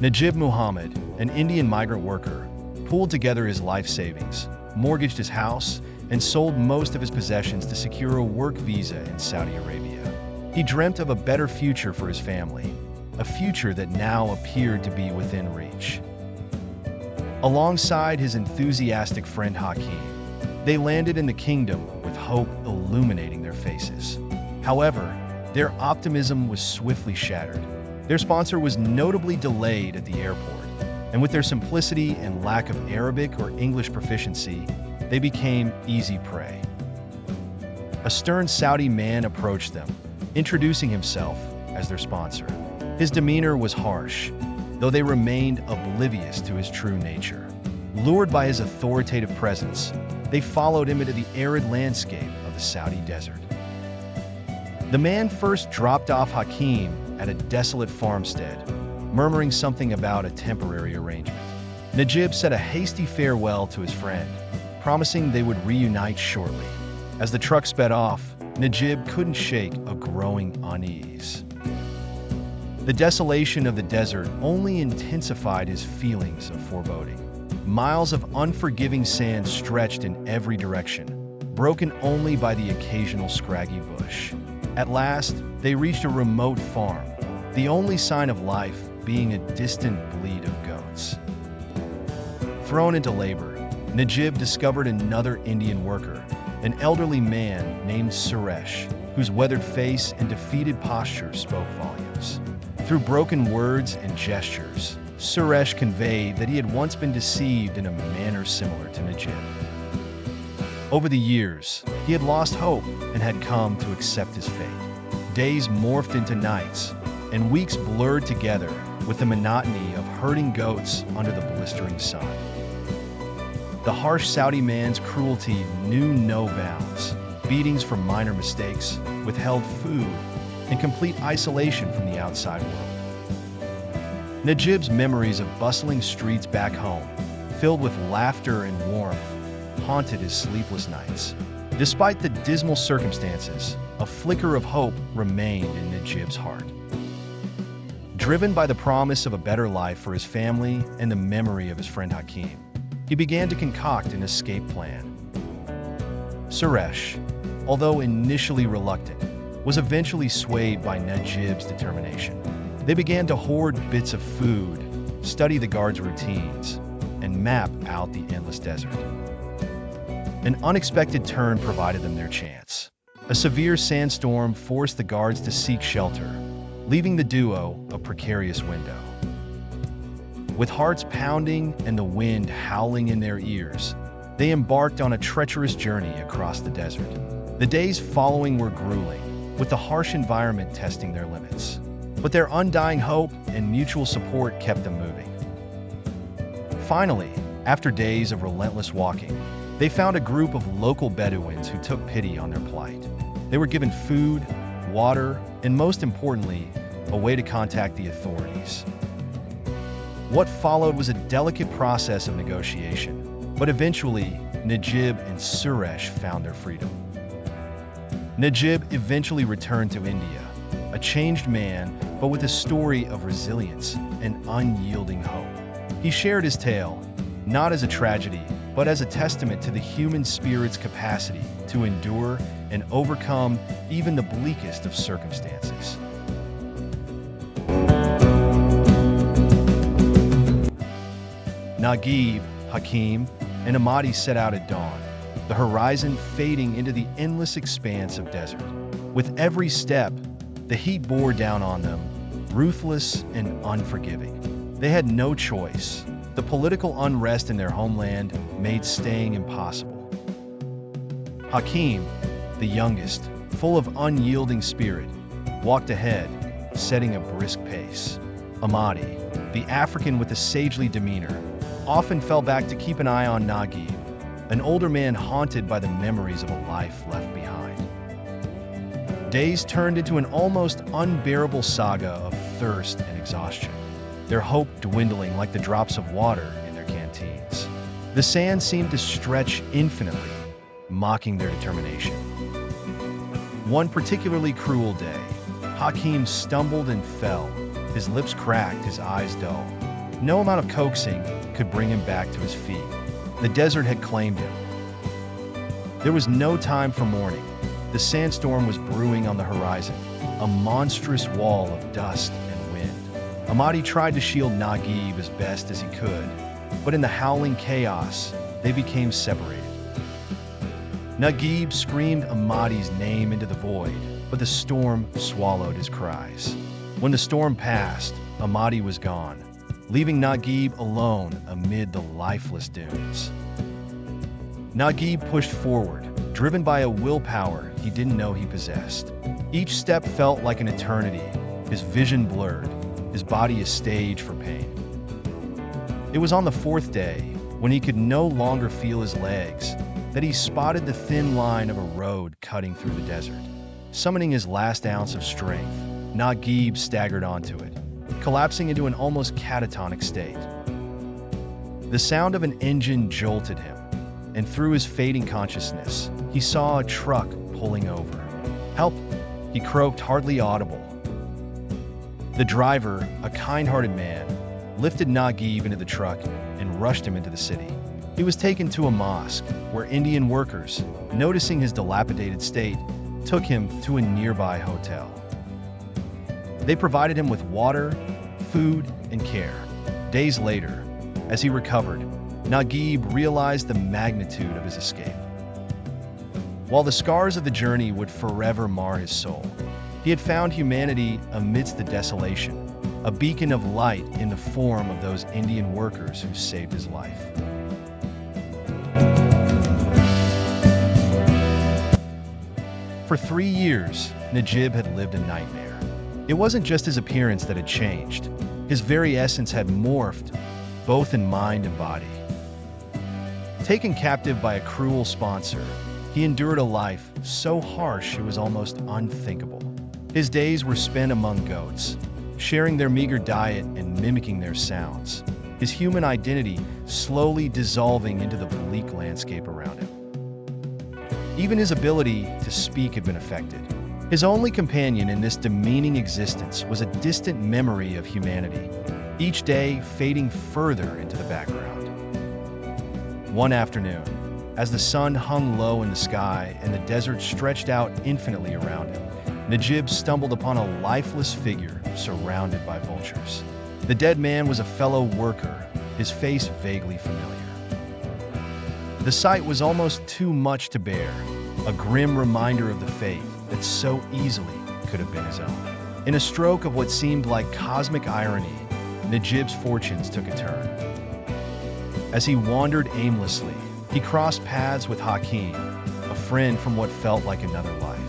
Najeeb Muhammed, an Indian migrant worker, pooled together his life savings, mortgaged his house, and sold most of his possessions to secure a work visa in Saudi Arabia. He dreamt of a better future for his family, a future that now appeared to be within reach. Alongside his enthusiastic friend Hakeem, they landed in the kingdom with hope illuminating their faces. However, their optimism was swiftly shattered. Their sponsor was notably delayed at the airport, and with their simplicity and lack of Arabic or English proficiency, they became easy prey. A stern Saudi man approached them, introducing himself as their sponsor. His demeanor was harsh, though they remained oblivious to his true nature. Lured by his authoritative presence, they followed him into the arid landscape of the Saudi desert. The man first dropped off Hakeem at a desolate farmstead, murmuring something about a temporary arrangement. Najeeb said a hasty farewell to his friend, promising they would reunite shortly. As the truck sped off, Najeeb couldn't shake a growing unease. The desolation of the desert only intensified his feelings of foreboding. Miles of unforgiving sand stretched in every direction, broken only by the occasional scraggy bush. At last, they reached a remote farm, the only sign of life being a distant bleat of goats. Thrown into labor, Najeeb discovered another Indian worker, an elderly man named Suresh, whose weathered face and defeated posture spoke volumes. Through broken words and gestures, Suresh conveyed that he had once been deceived in a manner similar to Najeeb. Over the years, he had lost hope and had come to accept his fate. Days morphed into nights, and weeks blurred together with the monotony of herding goats under the blistering sun. The harsh Saudi man's cruelty knew no bounds. Beatings for minor mistakes, withheld food, and complete isolation from the outside world. Najeeb's memories of bustling streets back home, filled with laughter and warmth, haunted his sleepless nights. Despite the dismal circumstances, a flicker of hope remained in Najeeb's heart. Driven by the promise of a better life for his family and the memory of his friend Hakeem, he began to concoct an escape plan. Suresh, although initially reluctant, was eventually swayed by Najeeb's determination. They began to hoard bits of food, study the guards' routines, and map out the endless desert. An unexpected turn provided them their chance. A severe sandstorm forced the guards to seek shelter, leaving the duo a precarious window. With hearts pounding and the wind howling in their ears, they embarked on a treacherous journey across the desert. The days following were grueling, with the harsh environment testing their limits. But their undying hope and mutual support kept them moving. Finally, after days of relentless walking, they found a group of local Bedouins who took pity on their plight. They were given food, water, and most importantly, a way to contact the authorities. What followed was a delicate process of negotiation, but eventually, Najeeb and Suresh found their freedom. Najeeb eventually returned to India, a changed man, but with a story of resilience and unyielding hope. He shared his tale, not as a tragedy, but as a testament to the human spirit's capacity to endure and overcome even the bleakest of circumstances. Najeeb, Hakeem, and Amadi set out at dawn, the horizon fading into the endless expanse of desert. With every step, the heat bore down on them, ruthless and unforgiving. They had no choice. The political unrest in their homeland made staying impossible. Hakeem, the youngest, full of unyielding spirit, walked ahead, setting a brisk pace. Amadi, the African with a sagely demeanor, often fell back to keep an eye on Najeeb, an older man haunted by the memories of a life left behind. Days turned into an almost unbearable saga of thirst and exhaustion, their hope dwindling like the drops of water in their canteens. The sand seemed to stretch infinitely, mocking their determination. One particularly cruel day, Hakeem stumbled and fell, his lips cracked, his eyes dull. No amount of coaxing could bring him back to his feet. The desert had claimed him. There was no time for mourning. The sandstorm was brewing on the horizon, a monstrous wall of dust and wind. Ahmadi tried to shield Najeeb as best as he could, but in the howling chaos, they became separated. Najeeb screamed Ahmadi's name into the void, but the storm swallowed his cries. When the storm passed, Ahmadi was gone, leaving Najeeb alone amid the lifeless dunes. Najeeb pushed forward, driven by a willpower he didn't know he possessed. Each step felt like an eternity, his vision blurred, his body a stage for pain. It was on the fourth day, when he could no longer feel his legs, that he spotted the thin line of a road cutting through the desert. Summoning his last ounce of strength, Najeeb staggered onto it, collapsing into an almost catatonic state. The sound of an engine jolted him, and through his fading consciousness, he saw a truck pulling over. "Help!" he croaked, hardly audible. The driver, a kind-hearted man, lifted Najeeb into the truck and rushed him into the city. He was taken to a mosque, where Indian workers, noticing his dilapidated state, took him to a nearby hotel. They provided him with water, food, and care. Days later, as he recovered, Najeeb realized the magnitude of his escape. While the scars of the journey would forever mar his soul, he had found humanity amidst the desolation, a beacon of light in the form of those Indian workers who saved his life. For 3 years, Najeeb had lived a nightmare. It wasn't just his appearance that had changed. His very essence had morphed, both in mind and body. Taken captive by a cruel sponsor, he endured a life so harsh it was almost unthinkable. His days were spent among goats, sharing their meager diet and mimicking their sounds, his human identity slowly dissolving into the bleak landscape around him. Even his ability to speak had been affected. His only companion in this demeaning existence was a distant memory of humanity, each day fading further into the background. One afternoon, as the sun hung low in the sky and the desert stretched out infinitely around him, Najeeb stumbled upon a lifeless figure surrounded by vultures. The dead man was a fellow worker, his face vaguely familiar. The sight was almost too much to bear, a grim reminder of the fate that so easily could have been his own. In a stroke of what seemed like cosmic irony, Najeeb's fortunes took a turn. As he wandered aimlessly, he crossed paths with Hakim, a friend from what felt like another life.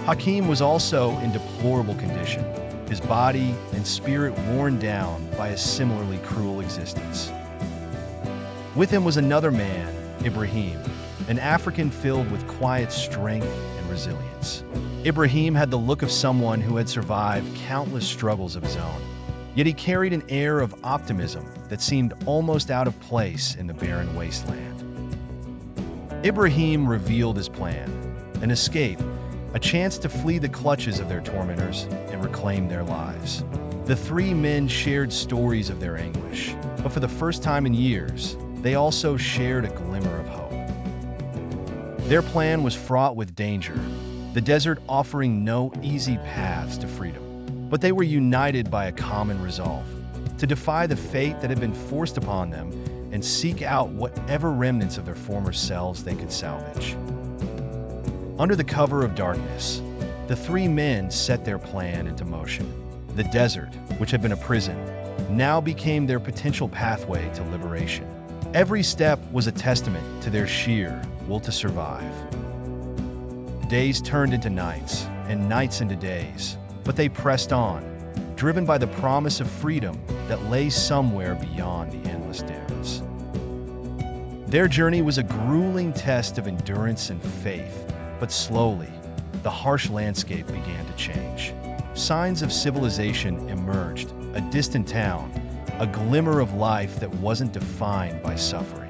Hakim was also in deplorable condition, his body and spirit worn down by a similarly cruel existence. With him was another man, Ibrahim, an African filled with quiet strength and resilience. Ibrahim had the look of someone who had survived countless struggles of his own, yet he carried an air of optimism that seemed almost out of place in the barren wasteland. Ibrahim revealed his plan, an escape, a chance to flee the clutches of their tormentors and reclaim their lives. The three men shared stories of their anguish, but for the first time in years, they also shared a glimmer of hope. Their plan was fraught with danger, the desert offering no easy paths to freedom. But they were united by a common resolve, to defy the fate that had been forced upon them and seek out whatever remnants of their former selves they could salvage. Under the cover of darkness, the three men set their plan into motion. The desert, which had been a prison, now became their potential pathway to liberation. Every step was a testament to their sheer will to survive. Days turned into nights, and nights into days, but they pressed on, driven by the promise of freedom that lay somewhere beyond the endless dunes. Their journey was a grueling test of endurance and faith, but slowly, the harsh landscape began to change. Signs of civilization emerged, a distant town, a glimmer of life that wasn't defined by suffering.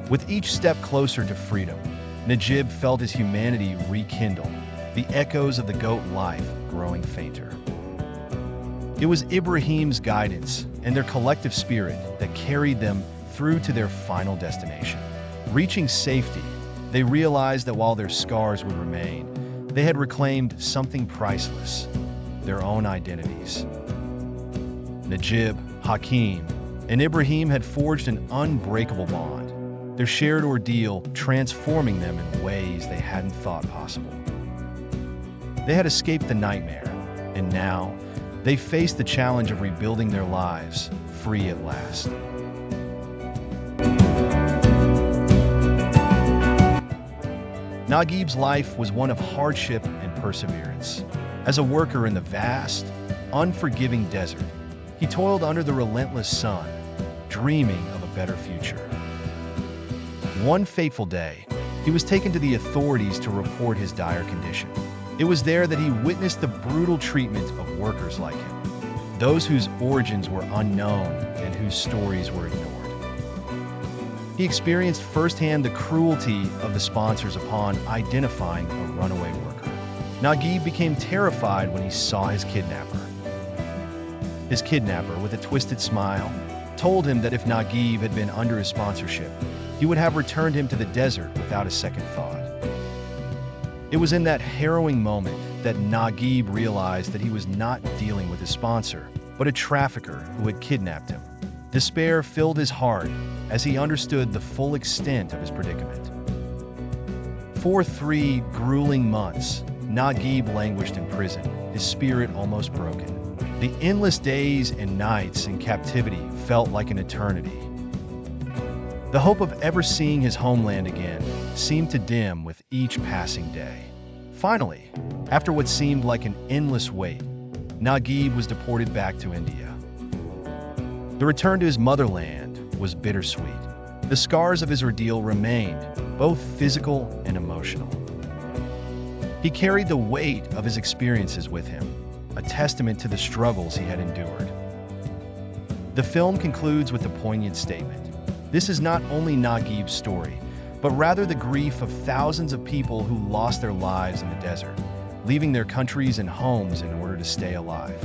With each step closer to freedom, Najeeb felt his humanity rekindle, the echoes of the goat life growing fainter. It was Ibrahim's guidance and their collective spirit that carried them through to their final destination. Reaching safety, they realized that while their scars would remain, they had reclaimed something priceless: their own identities. Najeeb, Hakeem, and Ibrahim had forged an unbreakable bond, their shared ordeal transforming them in ways they hadn't thought possible. They had escaped the nightmare, and now they faced the challenge of rebuilding their lives, free at last. Najeeb's life was one of hardship and perseverance. As a worker in the vast, unforgiving desert, he toiled under the relentless sun, dreaming of a better future. One fateful day, he was taken to the authorities to report his dire condition. It was there that he witnessed the brutal treatment of workers like him, those whose origins were unknown and whose stories were ignored. He experienced firsthand the cruelty of the sponsors upon identifying a runaway worker. Najeeb became terrified when he saw his kidnapper. His kidnapper, with a twisted smile, told him that if Najeeb had been under his sponsorship, he would have returned him to the desert without a second thought. It was in that harrowing moment that Najeeb realized that he was not dealing with his sponsor, but a trafficker who had kidnapped him. Despair filled his heart as he understood the full extent of his predicament. For 3 grueling months, Najeeb languished in prison, his spirit almost broken. The endless days and nights in captivity felt like an eternity. The hope of ever seeing his homeland again seemed to dim with each passing day. Finally, after what seemed like an endless wait, Najeeb was deported back to India. The return to his motherland was bittersweet. The scars of his ordeal remained, both physical and emotional. He carried the weight of his experiences with him, a testament to the struggles he had endured. The film concludes with a poignant statement. This is not only Najeeb's story, but rather the grief of thousands of people who lost their lives in the desert, leaving their countries and homes in order to stay alive.